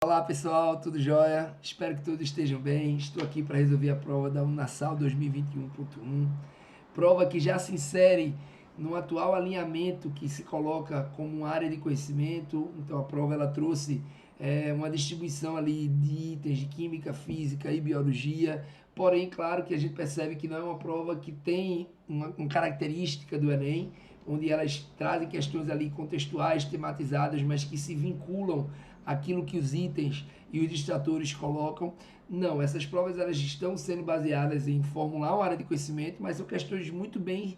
Olá pessoal, tudo jóia? Espero que todos estejam bem. Estou aqui para resolver a prova da Unasal 2021.1. Prova que já se insere no atual alinhamento que se coloca como uma área de conhecimento. Então a prova ela trouxe uma distribuição ali de itens de química, física e biologia. Porém, claro que a gente percebe que não é uma prova que tem uma característica do Enem, onde elas trazem questões ali contextuais, tematizadas, mas que se vinculam àquilo que os itens e os distratores colocam. Não, essas provas elas estão sendo baseadas em formular uma área de conhecimento, mas são questões muito bem,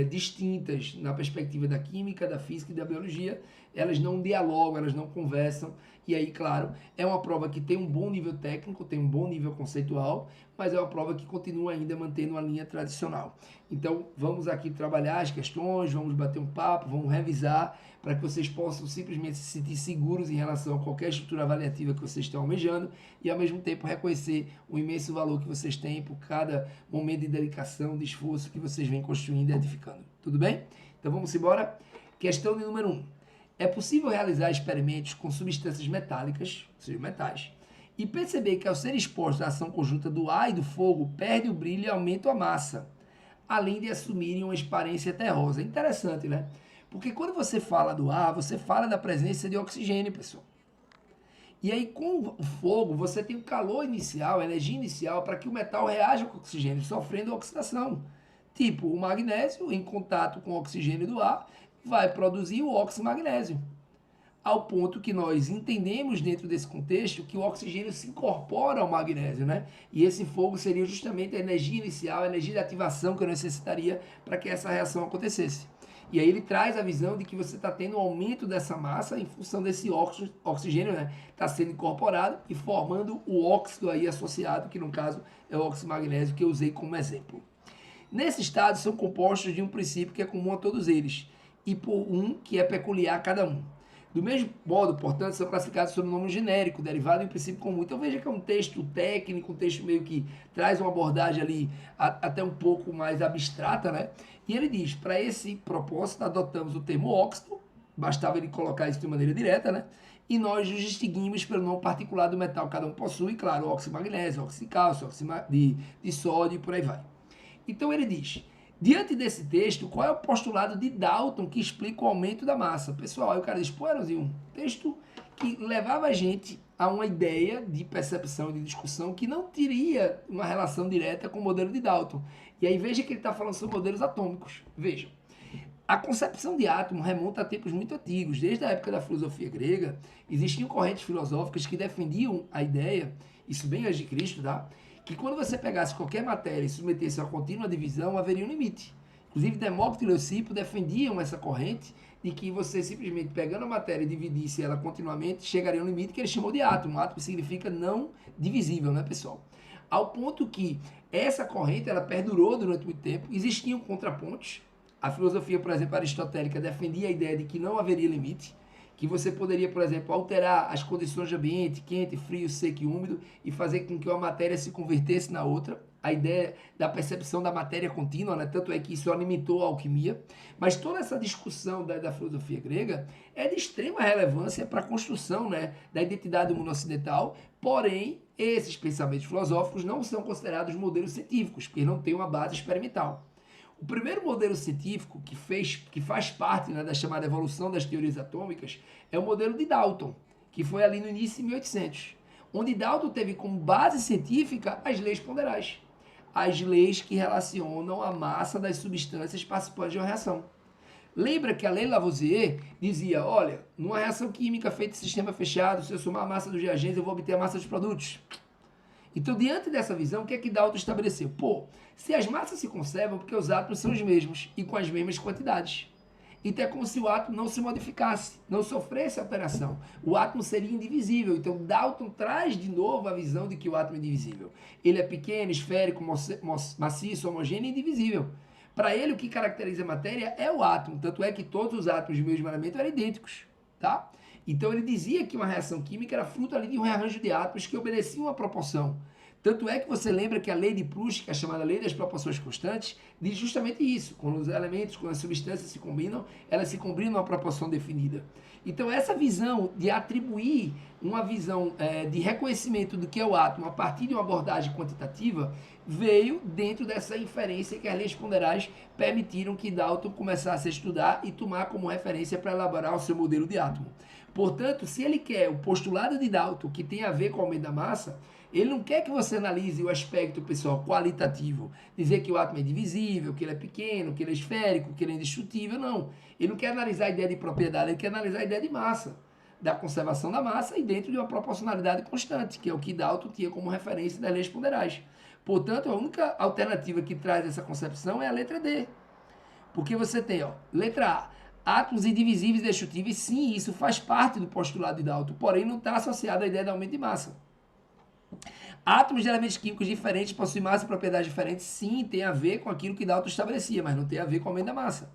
distintas na perspectiva da química, da física e da biologia. Elas não dialogam, elas não conversam. E aí, claro, é uma prova que tem um bom nível técnico, tem um bom nível conceitual, mas é uma prova que continua ainda mantendo uma linha tradicional. Então, vamos aqui trabalhar as questões, vamos bater um papo, vamos revisar, para que vocês possam simplesmente se sentir seguros em relação a qualquer estrutura avaliativa que vocês estão almejando e, ao mesmo tempo, reconhecer o imenso valor que vocês têm por cada momento de dedicação, de esforço que vocês vêm construindo e edificando. Tudo bem? Então, vamos embora. Questão de número 1. É possível realizar experimentos com substâncias metálicas, ou seja, metais, e perceber que ao ser exposto à ação conjunta do ar e do fogo, perde o brilho e aumenta a massa, além de assumirem uma aparência terrosa. Interessante, né? Porque quando você fala do ar, você fala da presença de oxigênio, pessoal. E aí, com o fogo, você tem o calor inicial, a energia inicial, para que o metal reaja com o oxigênio, sofrendo oxidação. Tipo, o magnésio, em contato com o oxigênio do ar, vai produzir o óxido magnésio. Ao ponto que nós entendemos dentro desse contexto que o oxigênio se incorpora ao magnésio, né? E esse fogo seria justamente a energia inicial, a energia de ativação que eu necessitaria para que essa reação acontecesse. E aí ele traz a visão de que você está tendo um aumento dessa massa em função desse oxigênio, né? Está sendo incorporado e formando o óxido aí associado, que no caso é o óxido magnésio que eu usei como exemplo. Nesse estado são compostos de um princípio que é comum a todos eles, e por um que é peculiar a cada um. Do mesmo modo, portanto, são classificados sob nome genérico, derivado em princípio comum. Então veja que é um texto técnico, um texto meio que traz uma abordagem ali até um pouco mais abstrata, né? E ele diz, para esse propósito, adotamos o termo óxido, bastava ele colocar isso de maneira direta, né? E nós os distinguimos pelo nome particular do metal que cada um possui, claro, óxido de magnésio, óxido de cálcio, óxido de sódio e por aí vai. Então ele diz, diante desse texto, qual é o postulado de Dalton que explica o aumento da massa? Pessoal, aí o cara diz, pô, Eronzinho, texto que levava a gente a uma ideia de percepção e de discussão que não teria uma relação direta com o modelo de Dalton. E aí veja que ele está falando sobre modelos atômicos. Vejam, a concepção de átomo remonta a tempos muito antigos. Desde a época da filosofia grega, existiam correntes filosóficas que defendiam a ideia, isso bem antes de Cristo, tá? Que quando você pegasse qualquer matéria e submetesse a contínua divisão, haveria um limite. Inclusive, Demócrito e Leucipo defendiam essa corrente de que você simplesmente pegando a matéria e dividisse ela continuamente, chegaria a um limite que ele chamou de átomo. Átomo significa não divisível, né, pessoal? Ao ponto que essa corrente ela perdurou durante muito tempo, existiam contrapontos. A filosofia, por exemplo, aristotélica defendia a ideia de que não haveria limite, que você poderia, por exemplo, alterar as condições de ambiente, quente, frio, seco e úmido, e fazer com que uma matéria se convertesse na outra. A ideia da percepção da matéria contínua, né? Tanto é que isso alimentou a alquimia. Mas toda essa discussão da filosofia grega é de extrema relevância para a construção, né, da identidade do mundo ocidental, porém, esses pensamentos filosóficos não são considerados modelos científicos, porque não têm uma base experimental. O primeiro modelo científico que faz parte, né, da chamada evolução das teorias atômicas é o modelo de Dalton, que foi ali no início de 1800, onde Dalton teve como base científica as leis ponderais, as leis que relacionam a massa das substâncias participantes de uma reação. Lembra que a lei Lavoisier dizia, olha, numa reação química feita em sistema fechado, se eu somar a massa dos reagentes, eu vou obter a massa dos produtos. Então, diante dessa visão, o que é que Dalton estabeleceu? Pô, se as massas se conservam, porque os átomos são os mesmos e com as mesmas quantidades. Então, é como se o átomo não se modificasse, não sofresse alteração. O átomo seria indivisível. Então, Dalton traz de novo a visão de que o átomo é indivisível. Ele é pequeno, esférico, maciço, homogêneo e indivisível. Para ele, o que caracteriza a matéria é o átomo. Tanto é que todos os átomos do mesmo elemento eram idênticos, tá? Então ele dizia que uma reação química era fruto ali de um rearranjo de átomos que obedeciam uma proporção. Tanto é que você lembra que a lei de Proust, que é chamada lei das proporções constantes, diz justamente isso. Quando os elementos, quando as substâncias se combinam, elas se combinam numa proporção definida. Então, essa visão de atribuir uma visão de reconhecimento do que é o átomo a partir de uma abordagem quantitativa veio dentro dessa inferência que as leis ponderais permitiram que Dalton começasse a estudar e tomar como referência para elaborar o seu modelo de átomo. Portanto, se ele quer o postulado de Dalton, que tem a ver com o aumento da massa, ele não quer que você analise o aspecto, pessoal, qualitativo, dizer que o átomo é divisível, que ele é pequeno, que ele é esférico, que ele é indestrutível, não. Ele não quer analisar a ideia de propriedade, ele quer analisar a ideia de massa, da conservação da massa e dentro de uma proporcionalidade constante, que é o que Dalton tinha como referência das leis ponderais. Portanto, a única alternativa que traz essa concepção é a letra D. Porque você tem, letra A, átomos indivisíveis e indestrutíveis, sim, isso faz parte do postulado de Dalton, porém não está associado à ideia de aumento de massa. Átomos de elementos químicos diferentes possuem massa e propriedades diferentes, sim, tem a ver com aquilo que Dalton estabelecia, mas não tem a ver com o aumento da massa.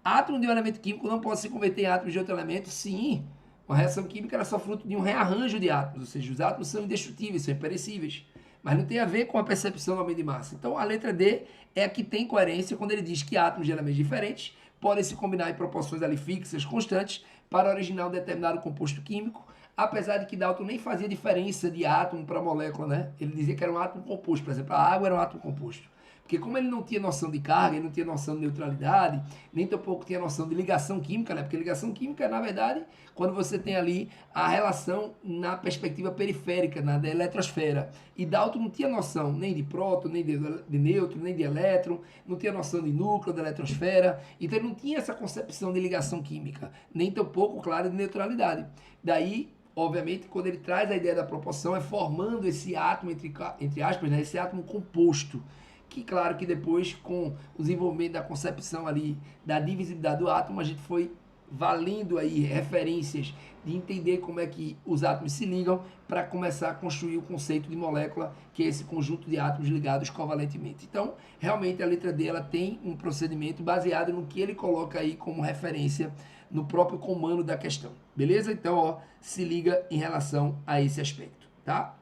Átomo de um elemento químico não pode se converter em átomos de outro elemento, sim. Uma reação química era só fruto de um rearranjo de átomos, ou seja, os átomos são indestrutíveis, são imperecíveis, mas não tem a ver com a percepção do aumento de massa. Então, a letra D é a que tem coerência quando ele diz que átomos de elementos diferentes podem se combinar em proporções ali fixas, constantes, para originar um determinado composto químico, apesar de que Dalton nem fazia diferença de átomo para molécula, né? Ele dizia que era um átomo composto, por exemplo, a água era um átomo composto. Porque como ele não tinha noção de carga, ele não tinha noção de neutralidade, nem tampouco tinha noção de ligação química, né? Porque ligação química é, na verdade, quando você tem ali a relação na perspectiva periférica, da eletrosfera. E Dalton não tinha noção nem de próton, nem de nêutron, nem de elétron, não tinha noção de núcleo, da eletrosfera. Então ele não tinha essa concepção de ligação química, nem tampouco, claro, de neutralidade. Daí, obviamente, quando ele traz a ideia da proporção, é formando esse átomo, entre aspas, né? Esse átomo composto. Que claro que depois, com o desenvolvimento da concepção ali da divisibilidade do átomo, a gente foi valendo aí referências de entender como é que os átomos se ligam para começar a construir o conceito de molécula, que é esse conjunto de átomos ligados covalentemente. Então, realmente a letra D ela tem um procedimento baseado no que ele coloca aí como referência no próprio comando da questão. Beleza? Então, se liga em relação a esse aspecto, tá?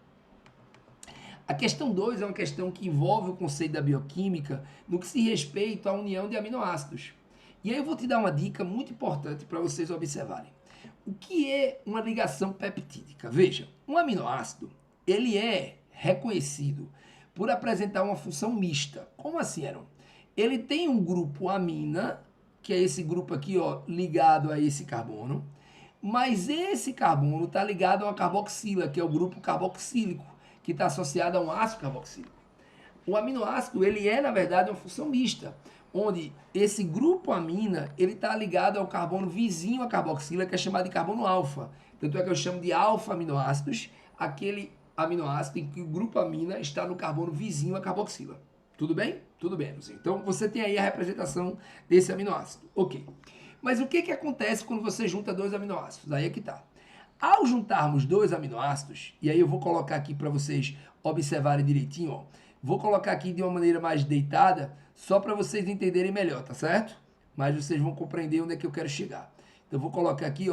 A questão 2 é uma questão que envolve o conceito da bioquímica no que se respeita à união de aminoácidos. E aí eu vou te dar uma dica muito importante para vocês observarem. O que é uma ligação peptídica? Veja, um aminoácido, ele é reconhecido por apresentar uma função mista. Como assim, Aaron? Ele tem um grupo amina, que é esse grupo aqui, ligado a esse carbono, mas esse carbono está ligado a uma carboxila, que é o grupo carboxílico, que está associado a um ácido carboxílico. O aminoácido, ele é, na verdade, uma função mista, onde esse grupo amina, ele está ligado ao carbono vizinho à carboxila, que é chamado de carbono alfa. Tanto é que eu chamo de alfa-aminoácidos, aquele aminoácido em que o grupo amina está no carbono vizinho à carboxila. Tudo bem? Tudo bem, Luzinho. Então, você tem aí a representação desse aminoácido. Ok. Mas o que acontece quando você junta dois aminoácidos? Aí é que está. Ao juntarmos dois aminoácidos, e aí eu vou colocar aqui para vocês observarem direitinho, vou colocar aqui de uma maneira mais deitada, só para vocês entenderem melhor, tá certo? Mas vocês vão compreender onde é que eu quero chegar. Então, eu vou colocar aqui,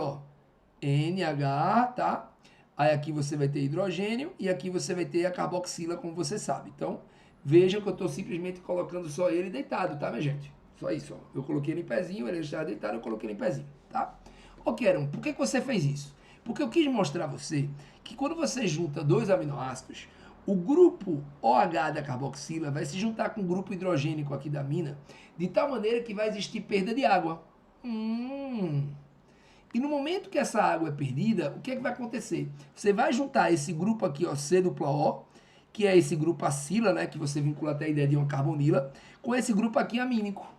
NH, tá? Aí aqui você vai ter hidrogênio e aqui você vai ter a carboxila, como você sabe. Então, vejam que eu estou simplesmente colocando só ele deitado, tá, minha gente? Só isso, Eu coloquei ele em pezinho, ele está deitado, eu coloquei ele em pezinho, tá? Ok, Aaron, por que você fez isso? Porque eu quis mostrar a você que quando você junta dois aminoácidos, o grupo OH da carboxila vai se juntar com o grupo hidrogênico aqui da amina, de tal maneira que vai existir perda de água. E no momento que essa água é perdida, o que é que vai acontecer? Você vai juntar esse grupo aqui, C+O, que é esse grupo acila, né, que você vincula até a ideia de uma carbonila, com esse grupo aqui amínico.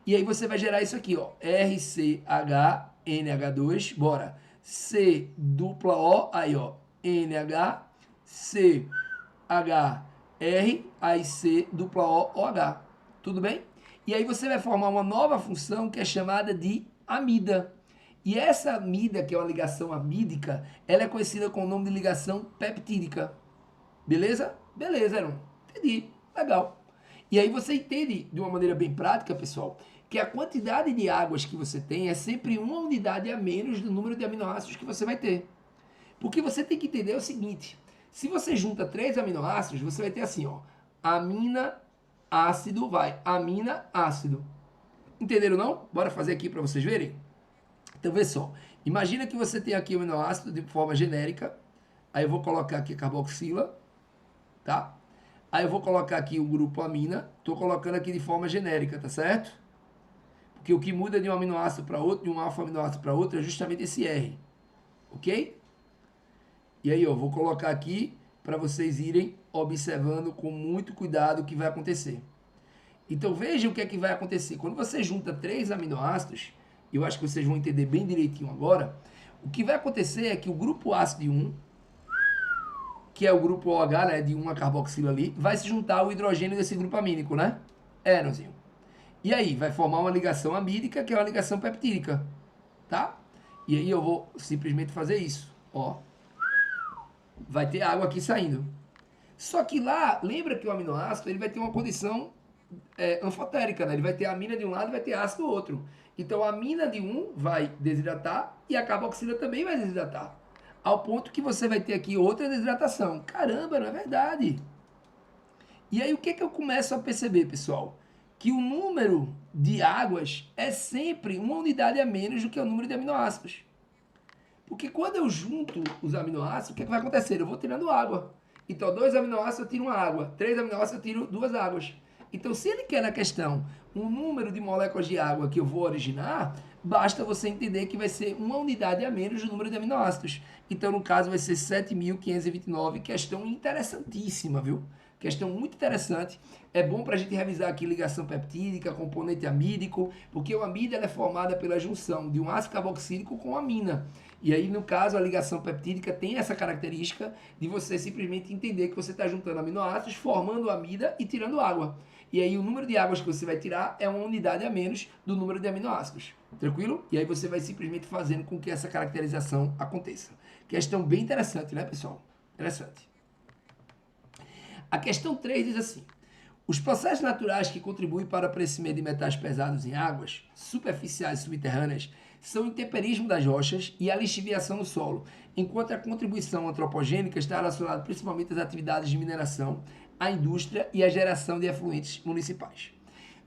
E aí você vai gerar isso aqui, RCHNH2, bora. C+O, aí NH, CHR, aí COOH. Tudo bem? E aí você vai formar uma nova função que é chamada de amida. E essa amida, que é uma ligação amídica, ela é conhecida com o nome de ligação peptídica. Beleza? Beleza, Aaron. Entendi. Legal. E aí você entende de uma maneira bem prática, pessoal, que a quantidade de águas que você tem é sempre uma unidade a menos do número de aminoácidos que você vai ter. Porque você tem que entender o seguinte, se você junta 3 aminoácidos, você vai ter assim, amina, ácido, amina, ácido. Entenderam não? Bora fazer aqui para vocês verem? Então, vê só. Imagina que você tem aqui o aminoácido de forma genérica. Aí eu vou colocar aqui a carboxila, tá? Aí eu vou colocar aqui o grupo amina. Estou colocando aqui de forma genérica, tá certo? Porque o que muda de um aminoácido para outro, de um alfa-aminoácido para outro, é justamente esse R. Ok? E aí, eu vou colocar aqui para vocês irem observando com muito cuidado o que vai acontecer. Então, veja o que é que vai acontecer. Quando você junta 3 aminoácidos, eu acho que vocês vão entender bem direitinho agora, o que vai acontecer é que o grupo ácido de 1, que é o grupo OH, né, de uma carboxila ali, vai se juntar ao hidrogênio desse grupo amínico, né? Éronzinho. E aí, vai formar uma ligação amídica, que é uma ligação peptídica, tá? E aí eu vou simplesmente fazer isso, ó. Vai ter água aqui saindo. Só que lá, lembra que o aminoácido ele vai ter uma condição anfotérica, né? Ele vai ter amina de um lado e vai ter ácido do outro. Então a amina de um vai desidratar e a carboxila também vai desidratar. Ao ponto que você vai ter aqui outra desidratação. Caramba, não é verdade? E aí o que eu começo a perceber, pessoal? Que o número de águas é sempre uma unidade a menos do que o número de aminoácidos. Porque quando eu junto os aminoácidos, o que vai acontecer? Eu vou tirando água. Então, 2 aminoácidos eu tiro uma água, 3 aminoácidos eu tiro 2 águas. Então, se ele quer na questão um número de moléculas de água que eu vou originar, basta você entender que vai ser uma unidade a menos do número de aminoácidos. Então, no caso, vai ser 7.529, questão interessantíssima, viu? Questão muito interessante. É bom para a gente revisar aqui ligação peptídica, componente amídico, porque o amida é formada pela junção de um ácido carboxílico com amina. E aí, no caso, a ligação peptídica tem essa característica de você simplesmente entender que você está juntando aminoácidos, formando amida e tirando água. E aí, o número de águas que você vai tirar é uma unidade a menos do número de aminoácidos. Tranquilo? E aí, você vai simplesmente fazendo com que essa caracterização aconteça. Questão bem interessante, né, pessoal? Interessante. A questão 3 diz assim: os processos naturais que contribuem para o aparecimento de metais pesados em águas superficiais e subterrâneas são o intemperismo das rochas e a lixiviação do solo, enquanto a contribuição antropogênica está relacionada principalmente às atividades de mineração, à indústria e à geração de efluentes municipais.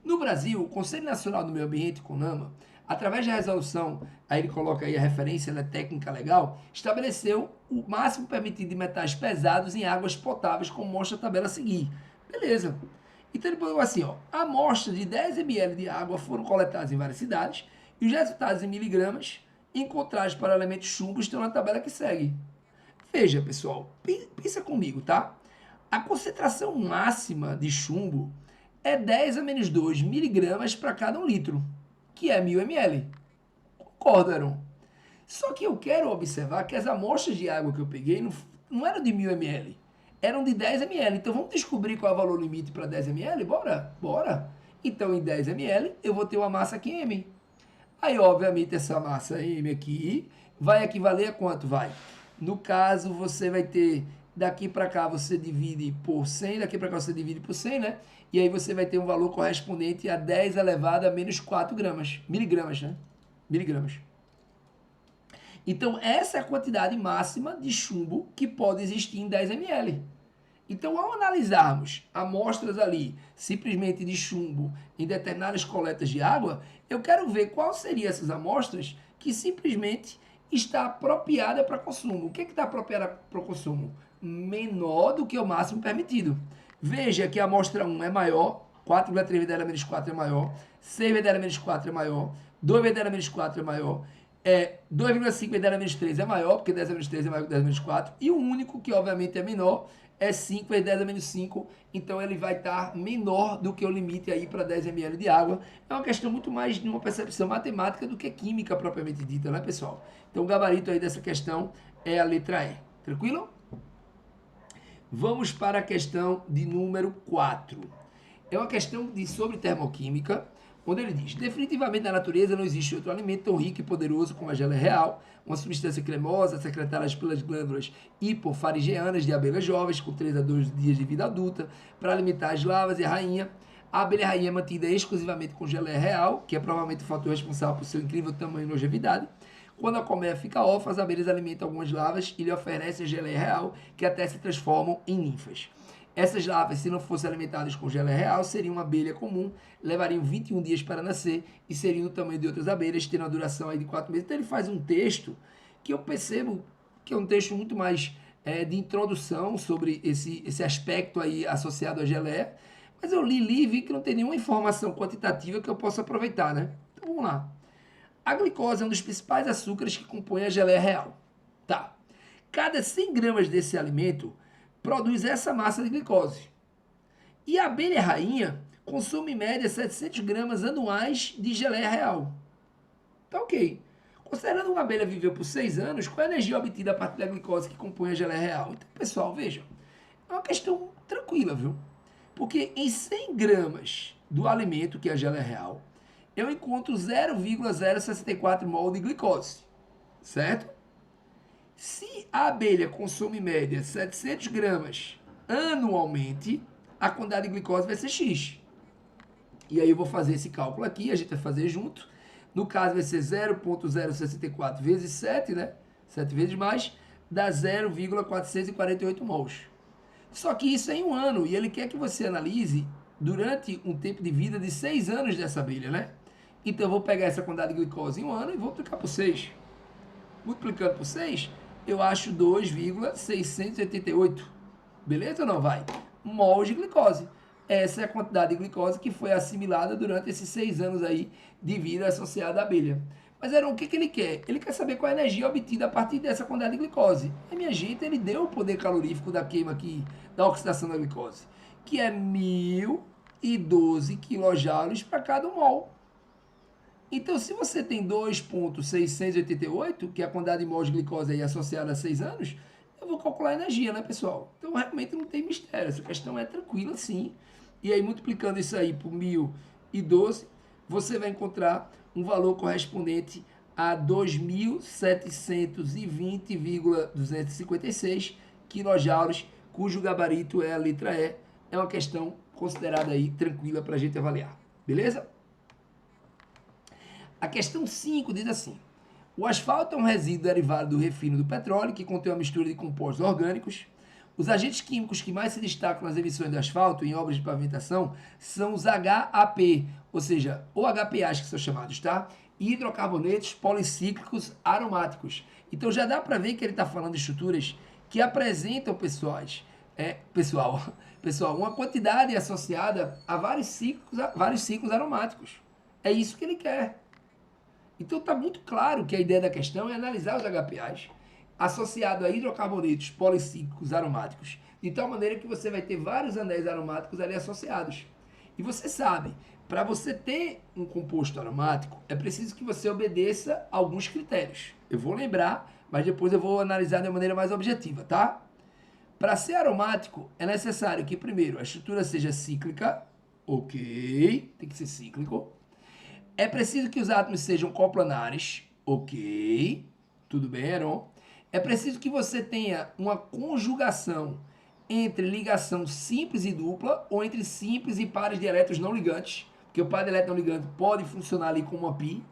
No Brasil, o Conselho Nacional do Meio Ambiente, CONAMA, através da resolução, aí ele coloca aí a referência, né, técnica legal, estabeleceu o máximo permitido de metais pesados em águas potáveis, como mostra a tabela a seguir. Beleza. Então ele falou assim, ó, amostras de 10 ml de água foram coletadas em várias cidades e os resultados em miligramas encontrados para elementos chumbo estão na tabela que segue. Veja, pessoal, pensa comigo, tá? A concentração máxima de chumbo é 10 a menos 2 miligramas para cada 1 litro, que é 1000 ml. Concordo, Aaron? Só que eu quero observar que as amostras de água que eu peguei não eram de 1000 ml, eram de 10 ml. Então vamos descobrir qual é o valor limite para 10 ml? Bora? Bora! Então em 10 ml eu vou ter uma massa aqui em M. Aí, obviamente, essa massa M aqui vai equivaler a quanto? Vai. No caso, você vai ter daqui para cá você divide por 100, daqui para cá você divide por 100, né? E aí você vai ter um valor correspondente a 10 elevado a menos 4 gramas. Miligramas, né? Miligramas. Então, essa é a quantidade máxima de chumbo que pode existir em 10 ml. Então, ao analisarmos amostras ali, simplesmente de chumbo, em determinadas coletas de água, eu quero ver qual seriam essas amostras que simplesmente está apropriada para consumo. O que está apropriada para o consumo? Menor do que o máximo permitido. Veja que a amostra 1 é maior, 4,3 vezes 10 a menos 4 é maior, 6 vezes 10 a menos 4 é maior, 2 vezes 10 a menos 4 é maior, 2,5 vezes 10 a menos 3 é maior, porque 10 a menos 3 é maior que 10 a menos 4, e o único que obviamente é menor é 5 vezes 10 a menos 5, então ele vai estar menor do que o limite aí para 10 ml de água. É uma questão muito mais de uma percepção matemática do que química propriamente dita, né, pessoal? Então o gabarito aí dessa questão é a letra E. Tranquilo? Vamos para a questão de número 4. É uma questão sobre termoquímica, onde ele diz: definitivamente na natureza não existe outro alimento tão rico e poderoso como a geleia real, uma substância cremosa secretada pelas glândulas hipofaringeanas de abelhas jovens com 3 a 2 dias de vida adulta para alimentar as larvas e a rainha. A abelha rainha é mantida exclusivamente com geleia real, que é provavelmente o fator responsável por seu incrível tamanho e longevidade. Quando a colmeia fica órfã, as abelhas alimentam algumas larvas e lhe oferecem a geleia real, que até se transformam em ninfas. Essas larvas, se não fossem alimentadas com geleia real, seriam uma abelha comum, levariam 21 dias para nascer e seriam do tamanho de outras abelhas, tendo a duração aí de 4 meses. Então ele faz um texto que eu percebo que é um texto muito mais de introdução sobre esse aspecto aí associado à geleia, mas eu li e vi que não tem nenhuma informação quantitativa que eu possa aproveitar, né? Então vamos lá. A glicose é um dos principais açúcares que compõem a geleia real. Tá. Cada 100 gramas desse alimento produz essa massa de glicose. E a abelha rainha consome em média 700 gramas anuais de geleia real. Tá ok. Considerando uma abelha viveu por 6 anos, qual é a energia obtida a partir da glicose que compõe a geleia real? Então, pessoal, vejam, é uma questão tranquila, viu? Porque em 100 gramas do alimento, que é a geleia real, eu encontro 0,064 mol de glicose, certo? Se a abelha consome em média 700 gramas anualmente, a quantidade de glicose vai ser X. E aí eu vou fazer esse cálculo aqui, a gente vai fazer junto. No caso vai ser 0,064 vezes 7, né? 7 vezes mais, dá 0,448 mols. Só que isso é em um ano, e ele quer que você analise durante um tempo de vida de 6 anos dessa abelha, né? Então eu vou pegar essa quantidade de glicose em um ano e vou multiplicar por 6. Multiplicando por 6, eu acho 2,688. Beleza ou não? Vai. Mols de glicose. Essa é a quantidade de glicose que foi assimilada durante esses 6 anos aí de vida associada à abelha. Mas, Heron, o que ele quer? Ele quer saber qual é a energia obtida a partir dessa quantidade de glicose. E, minha gente, ele deu o poder calorífico da queima aqui, da oxidação da glicose, que é 1.012 kJ para cada mol. Então, se você tem 2,688, que é a quantidade de mols de glicose aí associada a 6 anos, eu vou calcular a energia, né, pessoal? Então, realmente não tem mistério. Essa questão é tranquila, sim. E aí, multiplicando isso aí por 1.012, você vai encontrar um valor correspondente a 2.720,256 kJ, cujo gabarito é a letra E. É uma questão considerada aí tranquila para a gente avaliar. Beleza? A questão 5 diz assim: o asfalto é um resíduo derivado do refino do petróleo que contém uma mistura de compostos orgânicos. Os agentes químicos que mais se destacam nas emissões de asfalto em obras de pavimentação são os HAP, ou seja, ou HPAs que são chamados, tá? Hidrocarbonetos policíclicos aromáticos. Então já dá para ver que ele está falando de estruturas que apresentam, pessoal, uma quantidade associada a vários ciclos aromáticos. É isso que ele quer. Então está muito claro que a ideia da questão é analisar os HPAs associado a hidrocarbonetos policíclicos aromáticos, de tal maneira que você vai ter vários anéis aromáticos ali associados. E você sabe, para você ter um composto aromático, é preciso que você obedeça a alguns critérios. Eu vou lembrar, mas depois eu vou analisar de uma maneira mais objetiva, tá? Para ser aromático, é necessário que, primeiro, a estrutura seja cíclica, ok, tem que ser cíclico. É preciso que os átomos sejam coplanares, ok, tudo bem, Heron? É preciso que você tenha uma conjugação entre ligação simples e dupla, ou entre simples e pares de elétrons não ligantes, porque o par de elétron não ligante pode funcionar ali como uma pi.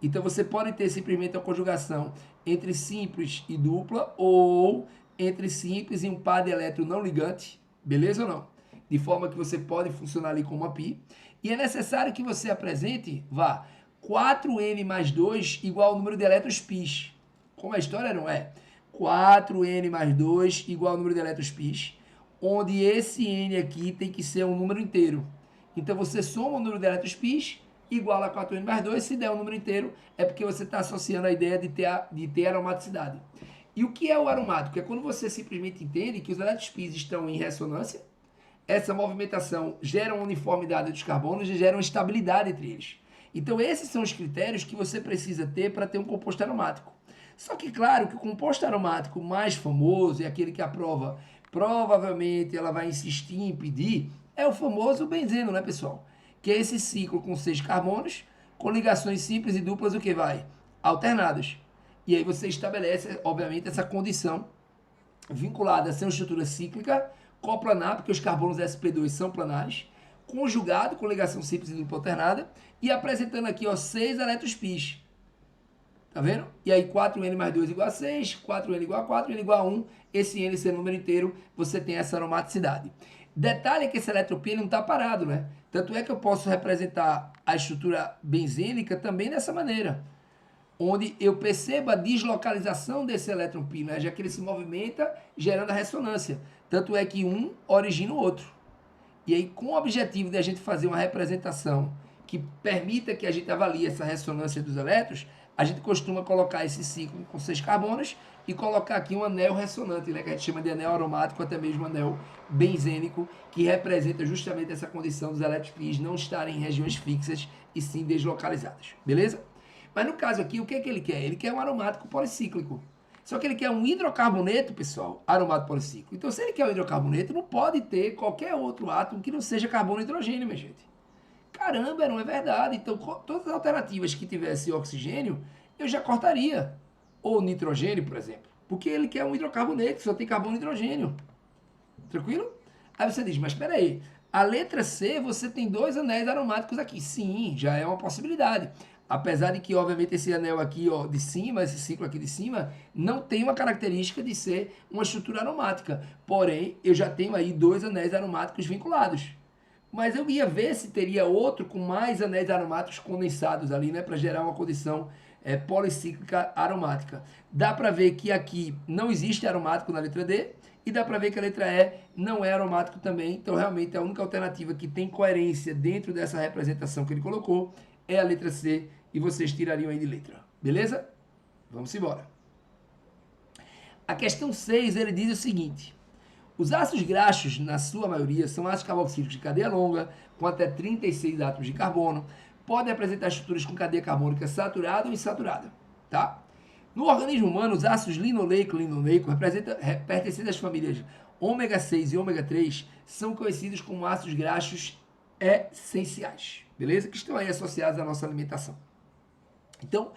Então você pode ter simplesmente a conjugação entre simples e dupla, ou entre simples e um par de elétron não ligante, beleza ou não? De forma que você pode funcionar ali como uma pi. E é necessário que você apresente, 4n mais 2 igual ao número de elétrons π. Como a história não é? 4n mais 2 igual ao número de elétrons π, onde esse n aqui tem que ser um número inteiro. Então você soma o número de elétrons π igual a 4n mais 2, se der um número inteiro, é porque você está associando a ideia de ter aromaticidade. E o que é o aromático? É quando você simplesmente entende que os elétrons π estão em ressonância, essa movimentação gera uma uniformidade dos carbonos e gera uma estabilidade entre eles. Então esses são os critérios que você precisa ter para ter um composto aromático. Só que claro que o composto aromático mais famoso é aquele que a prova provavelmente ela vai insistir em pedir, é o famoso benzeno, né, pessoal? Que é esse ciclo com 6 carbonos, com ligações simples e duplas, o que vai? Alternadas. E aí você estabelece, obviamente, essa condição vinculada a ser uma estrutura cíclica, coplanar, porque os carbonos sp2 são planares, conjugado com ligação simples e dupla alternada, e apresentando aqui, 6 elétrons π. Tá vendo? E aí 4n mais 2 igual a 6, 4n igual a 4, n igual a 1, esse n sendo número inteiro, você tem essa aromaticidade. Detalhe é que esse eletropia ele não está parado, né? Tanto é que eu posso representar a estrutura benzênica também dessa maneira, onde eu percebo a deslocalização desse elétron π, né? Já que ele se movimenta gerando a ressonância. Tanto é que um origina o outro. E aí, com o objetivo de a gente fazer uma representação que permita que a gente avalie essa ressonância dos elétrons, a gente costuma colocar esse ciclo com 6 carbonos e colocar aqui um anel ressonante, né, que a gente chama de anel aromático, até mesmo anel benzênico, que representa justamente essa condição dos elétrons π não estarem em regiões fixas e sim deslocalizadas. Beleza? Mas no caso aqui, o que é que ele quer? Ele quer um aromático policíclico. Só que ele quer um hidrocarboneto, pessoal, aromático policíclico. Então, se ele quer um hidrocarboneto, não pode ter qualquer outro átomo que não seja carbono e hidrogênio, minha gente. Caramba, não é verdade. Então, todas as alternativas que tivesse oxigênio, eu já cortaria. Ou nitrogênio, por exemplo. Porque ele quer um hidrocarboneto, só tem carbono e hidrogênio. Tranquilo? Aí você diz, mas espera aí, a letra C, você tem 2 anéis aromáticos aqui. Sim, já é uma possibilidade. Apesar de que, obviamente, esse anel aqui, ó, de cima, esse ciclo aqui de cima, não tem uma característica de ser uma estrutura aromática. Porém, eu já tenho aí 2 anéis aromáticos vinculados. Mas eu ia ver se teria outro com mais anéis aromáticos condensados ali, né, para gerar uma condição policíclica aromática. Dá para ver que aqui não existe aromático na letra D, e dá para ver que a letra E não é aromático também. Então, realmente, a única alternativa que tem coerência dentro dessa representação que ele colocou é a letra C, e vocês tirariam aí de letra. Beleza? Vamos embora. A questão 6, ele diz o seguinte: os ácidos graxos, na sua maioria, são ácidos carboxílicos de cadeia longa, com até 36 átomos de carbono, podem apresentar estruturas com cadeia carbônica saturada ou insaturada, tá? No organismo humano, os ácidos linoleico e linoleico, pertencentes às famílias ômega 6 e ômega 3, são conhecidos como ácidos graxos essenciais, beleza? Que estão aí associados à nossa alimentação. Então,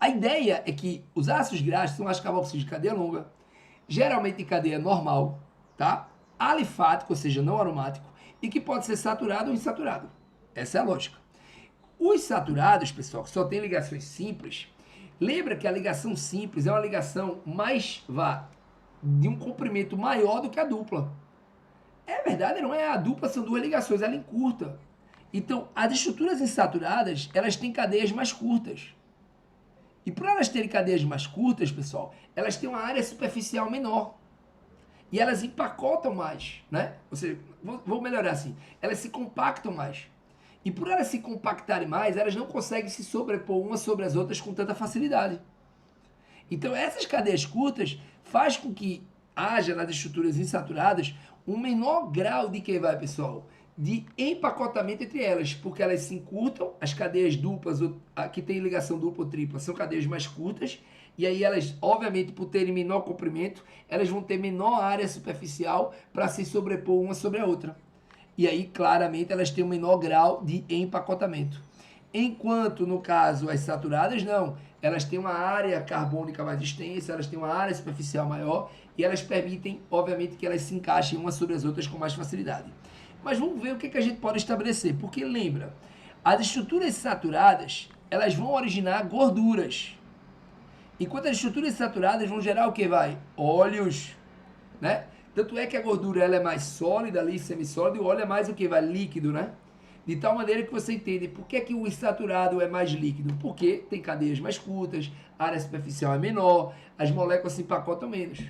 a ideia é que os ácidos graxos são ácidos carboxílicos de cadeia longa, geralmente em cadeia normal, tá? Alifático, ou seja, não aromático, e que pode ser saturado ou insaturado. Essa é a lógica. Os saturados, pessoal, que só tem ligações simples, lembra que a ligação simples é uma ligação de um comprimento maior do que a dupla. É verdade, não é? A dupla são 2 ligações, ela encurta. Então, as estruturas insaturadas, elas têm cadeias mais curtas. E por elas terem cadeias mais curtas, pessoal, elas têm uma área superficial menor. E elas empacotam mais, né? Ou seja, vou melhorar assim, elas se compactam mais. E por elas se compactarem mais, elas não conseguem se sobrepor umas sobre as outras com tanta facilidade. Então, essas cadeias curtas faz com que haja nas estruturas insaturadas um menor grau de que vai, pessoal? De empacotamento entre elas, porque elas se encurtam, as cadeias duplas, que tem ligação dupla ou tripla, são cadeias mais curtas, e aí elas, obviamente, por terem menor comprimento, elas vão ter menor área superficial para se sobrepor uma sobre a outra. E aí, claramente, elas têm um menor grau de empacotamento. Enquanto, no caso, as saturadas, não. Elas têm uma área carbônica mais extensa, elas têm uma área superficial maior, e elas permitem, obviamente, que elas se encaixem umas sobre as outras com mais facilidade. Mas vamos ver o que a gente pode estabelecer. Porque, lembra, as estruturas saturadas, elas vão originar gorduras. Enquanto as estruturas saturadas vão gerar o que vai? Óleos, né? Tanto é que a gordura ela é mais sólida ali, semissólida, e o óleo é mais o que vai? Líquido, né? De tal maneira que você entende por que, que o insaturado é mais líquido. Porque tem cadeias mais curtas, a área superficial é menor, as moléculas se empacotam menos,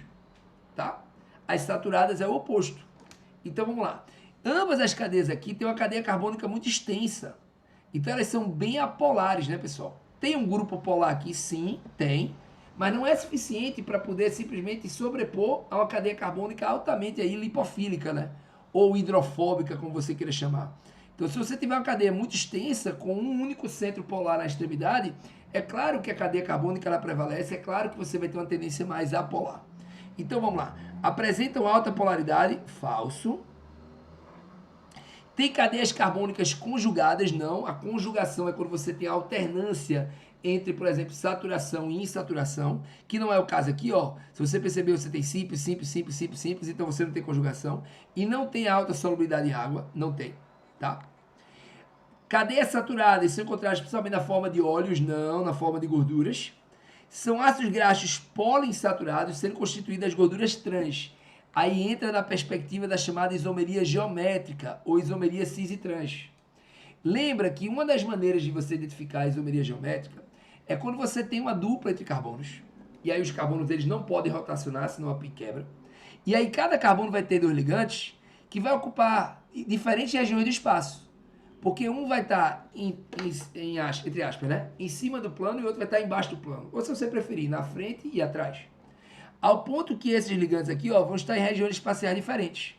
tá? As saturadas é o oposto. Então vamos lá. Ambas as cadeias aqui têm uma cadeia carbônica muito extensa. Então elas são bem apolares, né, pessoal? Tem um grupo polar aqui? Sim, tem. Mas não é suficiente para poder simplesmente sobrepor a uma cadeia carbônica altamente aí lipofílica, né? Ou hidrofóbica, como você queira chamar. Então, se você tiver uma cadeia muito extensa, com um único centro polar na extremidade, é claro que a cadeia carbônica ela prevalece, é claro que você vai ter uma tendência mais apolar. Então, vamos lá. Apresentam alta polaridade? Falso. Tem cadeias carbônicas conjugadas? Não. A conjugação é quando você tem a alternância entre, por exemplo, saturação e insaturação, que não é o caso aqui, ó. Se você percebeu, você tem simples, simples, simples, simples, simples, então você não tem conjugação. E não tem alta solubilidade em água, não tem, tá? Cadeias saturadas são encontradas principalmente na forma de óleos, não na forma de gorduras. São ácidos graxos poliinsaturados, sendo constituídas as gorduras trans. aí entra na perspectiva da chamada isomeria geométrica ou isomeria cis e trans. Lembra que uma das maneiras de você identificar a isomeria geométrica é quando você tem uma dupla entre carbonos. E aí os carbonos eles não podem rotacionar, senão a pi quebra. E aí cada carbono vai ter dois ligantes que vai ocupar diferentes regiões do espaço. Porque um vai estar entre aspas, né? Em cima do plano e o outro vai estar embaixo do plano. Ou se você preferir, na frente e atrás. Ao ponto que esses ligantes aqui vão estar em regiões espaciais diferentes.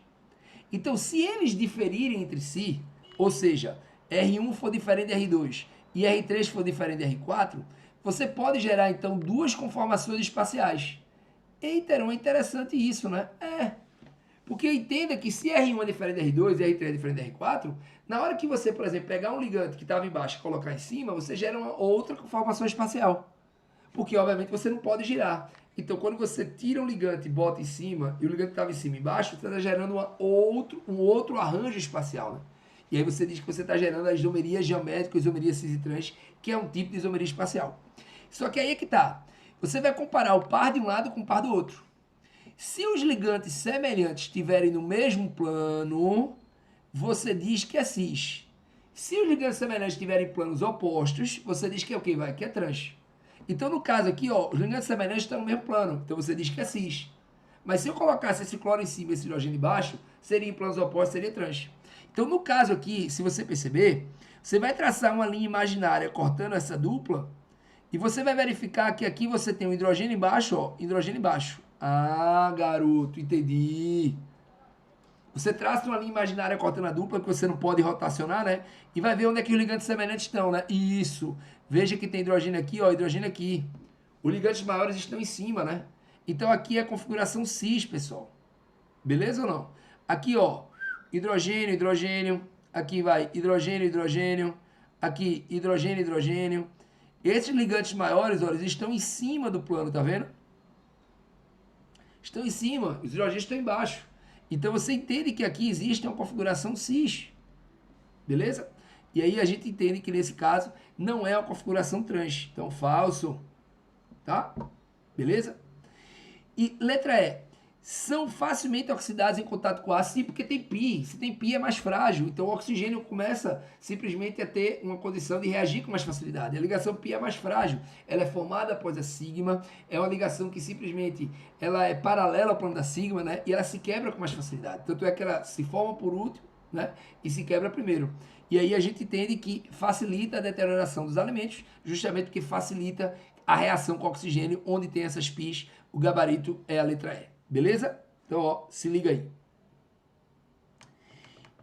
Então, se eles diferirem entre si, ou seja, R1 for diferente de R2 e R3 for diferente de R4, você pode gerar, então, duas conformações espaciais. Eita, é interessante isso, né? Porque entenda que se R1 é diferente de R2 e R3 é diferente de R4, na hora que você, por exemplo, pegar um ligante que estava embaixo e colocar em cima, você gera uma outra conformação espacial. Porque, obviamente, você não pode girar. Então, quando você tira um ligante e bota em cima, e o ligante que estava em cima e embaixo, você está gerando um outro arranjo espacial, né? E aí você diz que você está gerando a isomeria geométrica, a isomeria cis e trans, que é um tipo de isomeria espacial. Só que aí é que tá. Você vai comparar o par de um lado com o par do outro. Se os ligantes semelhantes estiverem no mesmo plano, você diz que é cis. Se os ligantes semelhantes estiverem em planos opostos, você diz que é o quê? Que é trans. Então, no caso aqui, os ligantes semelhantes estão no mesmo plano. Então, você diz que é cis. Mas se eu colocasse esse cloro em cima e esse hidrogênio embaixo, seria em planos opostos, seria trans. Então, no caso aqui, se você perceber, você vai traçar uma linha imaginária cortando essa dupla e você vai verificar que aqui você tem um hidrogênio embaixo, hidrogênio embaixo. Ah, garoto, entendi. Você traça uma linha imaginária cortando a dupla, que você não pode rotacionar, né? E vai ver onde é que os ligantes semelhantes estão, né? Isso. Veja que tem hidrogênio aqui, hidrogênio aqui. Os ligantes maiores estão em cima, né? Então aqui é a configuração cis, pessoal. Beleza ou não? Aqui, hidrogênio, hidrogênio. Aqui vai hidrogênio, hidrogênio. Aqui, hidrogênio, hidrogênio. Esses ligantes maiores, eles estão em cima do plano, tá vendo? Estão em cima, os hidrogênios estão embaixo. Então você entende que aqui existe uma configuração cis. Beleza? E aí a gente entende que nesse caso não é uma configuração trans. Então, falso. Tá? Beleza? E letra E. São facilmente oxidados em contato com ácido, sim, porque tem pi. Se tem pi é mais frágil. Então o oxigênio começa simplesmente a ter uma condição de reagir com mais facilidade. A ligação pi é mais frágil. Ela é formada após a sigma. É uma ligação que simplesmente ela é paralela ao plano da sigma, né? E ela se quebra com mais facilidade. Tanto é que ela se forma por último, né? E se quebra primeiro. E aí a gente entende que facilita a deterioração dos alimentos, justamente porque facilita a reação com o oxigênio, onde tem essas pis, o gabarito é a letra E. Beleza? Então, se liga aí.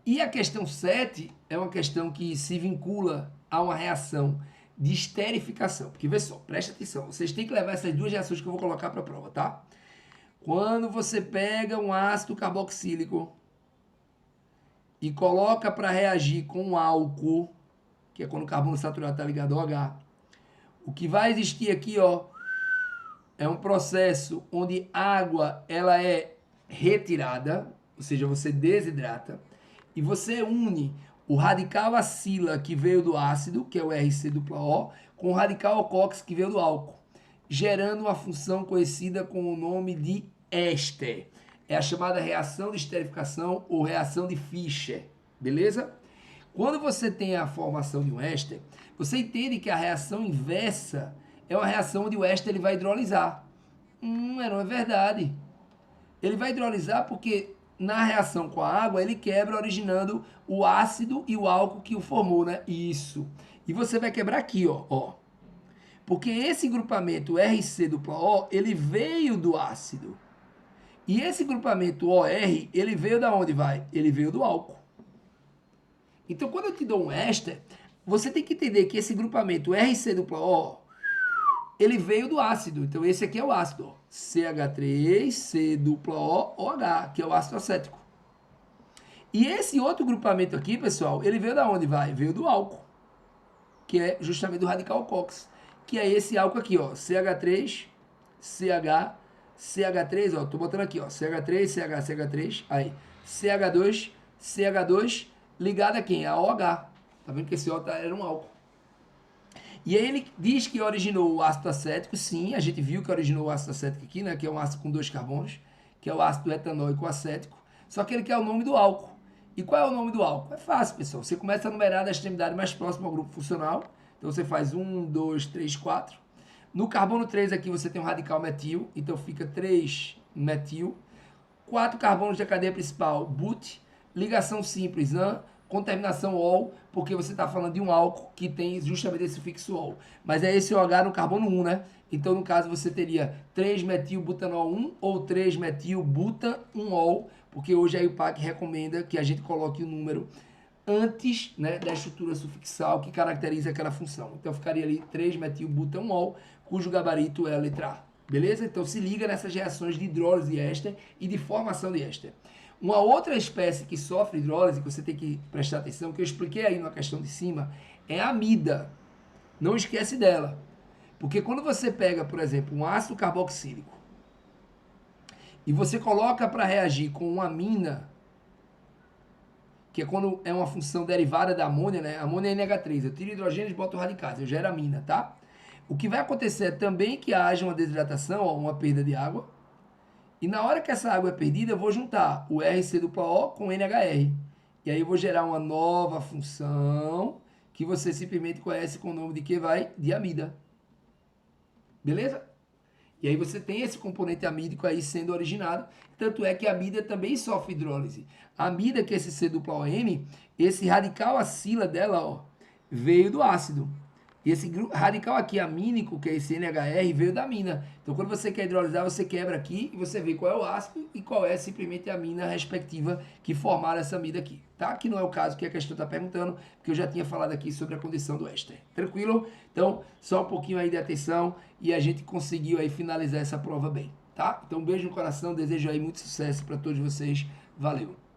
E a questão 7 é uma questão que se vincula a uma reação de esterificação. Porque, vê só, presta atenção. Vocês têm que levar essas duas reações que eu vou colocar para a prova, tá? Quando você pega um ácido carboxílico e coloca para reagir com um álcool, que é quando o carbono saturado está ligado ao H, o que vai existir aqui, é um processo onde água ela é retirada, ou seja, você desidrata, e você une o radical acila que veio do ácido, que é o RC-O, com o radical alcox que veio do álcool, gerando uma função conhecida com o nome de éster. É a chamada reação de esterificação ou reação de Fischer, beleza? Quando você tem a formação de um éster, você entende que a reação inversa é uma reação onde o éster ele vai hidrolisar. Não é verdade. Ele vai hidrolisar porque na reação com a água ele quebra originando o ácido e o álcool que o formou, né? Isso. E você vai quebrar aqui, ó. Porque esse grupamento RC-O, ele veio do ácido. E esse grupamento OR, ele veio da onde, vai? Ele veio do álcool. Então, quando eu te dou um éster, você tem que entender que esse grupamento RC-O, ele veio do ácido. Então, esse aqui é o ácido, ó. CH3, C-O-OH, que é o ácido acético. E esse outro grupamento aqui, pessoal, ele veio da onde, vai? Veio do álcool, que é justamente do radical alcox, que é esse álcool aqui, ó. CH3, CH, CH3, ó. Tô botando aqui, ó. CH3, CH, CH3, aí. CH2, CH2, ligado a quem? A OH. Tá vendo que esse O era um álcool. E aí ele diz que originou o ácido acético, sim, a gente viu que originou o ácido acético aqui, né, que é um ácido com 2 carbonos, que é o ácido etanóico acético, só que ele quer o nome do álcool. E qual é o nome do álcool? É fácil, pessoal. Você começa a numerar da extremidade mais próxima ao grupo funcional. Então você faz 1, 2, 3, 4. No carbono 3 aqui você tem um radical metil, então fica 3 metil. 4 carbonos da cadeia principal, but. Ligação simples, an. Com terminação ol, porque você está falando de um álcool que tem justamente esse sufixo ol. Mas é esse OH no carbono 1, né? Então, no caso, você teria 3-metil-butanol 1 ou 3-metil-butan-1-ol, porque hoje a IUPAC recomenda que a gente coloque o número antes, né, da estrutura sufixal que caracteriza aquela função. Então, ficaria ali 3-metil-butan-1-ol, cujo gabarito é a letra A. Beleza? Então, se liga nessas reações de hidrólise de éster e de formação de éster. Uma outra espécie que sofre hidrólise, que você tem que prestar atenção, que eu expliquei aí na questão de cima, é a amida. Não esquece dela. Porque quando você pega, por exemplo, um ácido carboxílico e você coloca para reagir com uma amina, que é quando é uma função derivada da amônia, né? Amônia é NH3, eu tiro hidrogênios e boto radicais, eu gero amina, tá? O que vai acontecer é também que haja uma desidratação, ó, uma perda de água. E na hora que essa água é perdida, eu vou juntar o RC-O com o NHR. E aí eu vou gerar uma nova função que você simplesmente conhece com o nome de que vai? De amida. Beleza? E aí você tem esse componente amídico aí sendo originado. Tanto é que a amida também sofre hidrólise. A amida, que é esse C-O-M, esse radical acila dela, ó, veio do ácido. E esse radical aqui amínico, que é esse NHR, veio da amina. Então, quando você quer hidrolisar, você quebra aqui e você vê qual é o ácido e qual é simplesmente a amina respectiva que formaram essa amida aqui. Tá? Que não é o caso que a questão está perguntando, porque eu já tinha falado aqui sobre a condição do éster. Tranquilo? Então, só um pouquinho aí de atenção e a gente conseguiu aí finalizar essa prova bem. Tá? Então, um beijo no coração, desejo aí muito sucesso para todos vocês. Valeu!